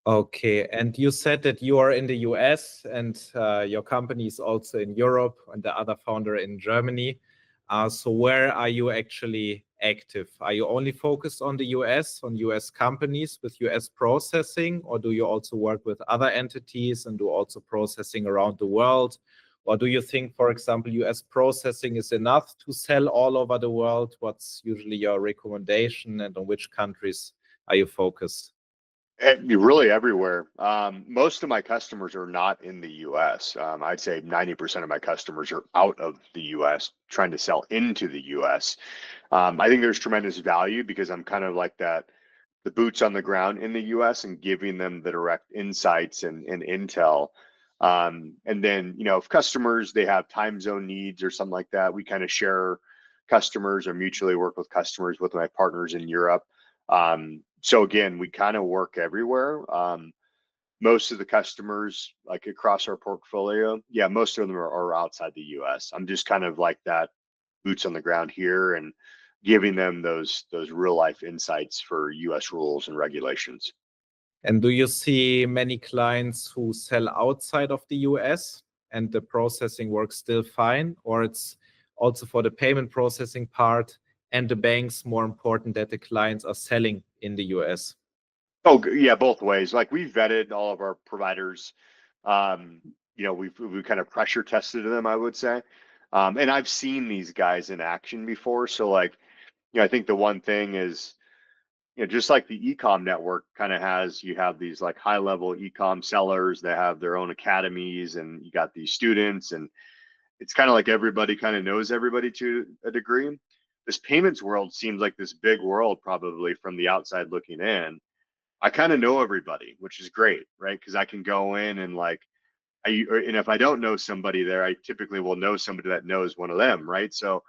Okay, and you said that you are in the US and your company is also in Europe and the other founder in Germany. So where are you actually active? Are you only focused on the US, on US companies with US processing, or do you also work with other entities and do also processing around the world? Or do you think, for example, US processing is enough to sell all over the world? What's usually your recommendation and on which countries are you focused? Really everywhere. Most of my customers are not in the US. I'd say 90% of my customers are out of the US trying to sell into the US. I think there's tremendous value because I'm kind of like that, the boots on the ground in the US and giving them the direct insights and intel. And then, if customers, they have time zone needs or something like that, we kind of share customers or mutually work with customers with my partners in Europe. So again, we kind of work everywhere. Most of the customers, like across our portfolio, yeah, most of them are outside the US. I'm just kind of like that boots on the ground here and giving them those real life insights for US rules and regulations. And do you see many clients who sell outside of the US and the processing works still fine, or it's also for the payment processing part and the banks more important that the clients are selling in the US? Oh, yeah, both ways. Like we vetted all of our providers. We kind of pressure tested them, I would say. And I've seen these guys in action before. So like, I think the one thing is, just like the ecom network kind of you have these like high level ecom sellers that have their own academies and you got these students and it's kind of like everybody kind of knows everybody to a degree. This payments world seems like this big world probably from the outside looking in. I kind of know everybody, which is great, right? Because I can go in and and if I don't know somebody there, I typically will know somebody that knows one of them, right? So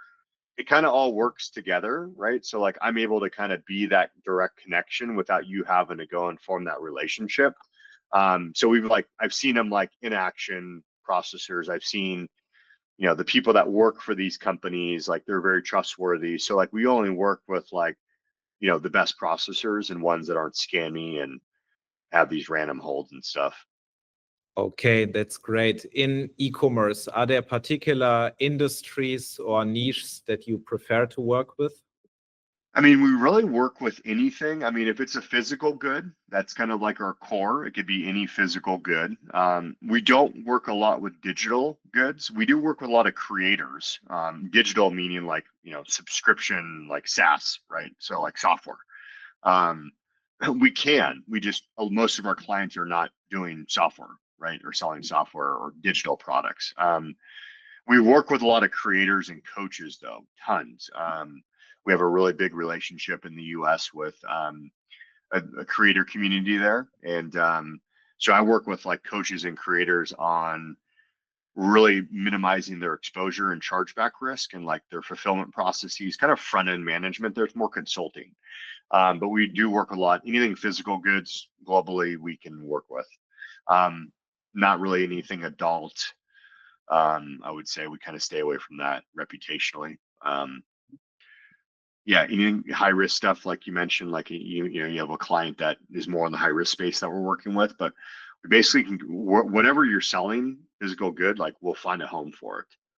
it kind of all works together, right? So like I'm able to kind of be that direct connection without you having to go and form that relationship. So I've seen them like in action processors. I've seen, the people that work for these companies, like they're very trustworthy. So like we only work with like, the best processors and ones that aren't scammy and have these random holds and stuff. Okay, that's great. In e-commerce, are there particular industries or niches that you prefer to work with? I mean, we really work with anything. I mean, if it's a physical good, that's kind of like our core. It could be any physical good. We don't work a lot with digital goods. We do work with a lot of creators. Digital meaning like, subscription, like SaaS, right? So like software. Um, we just, most of our clients are not doing software, right? Or selling software or digital products. We work with a lot of creators and coaches though, tons. We have a really big relationship in the US with a creator community there. And so I work with like coaches and creators on really minimizing their exposure and chargeback risk and like their fulfillment processes, kind of front end management. There's more consulting. But we do work a lot. Anything physical goods globally, we can work with. Not really anything adult. I would say we kind of stay away from that reputationally. Yeah, anything high risk stuff like you mentioned, like you have a client that is more in the high risk space that we're working with, but we basically can whatever you're selling physical good, like we'll find a home for it.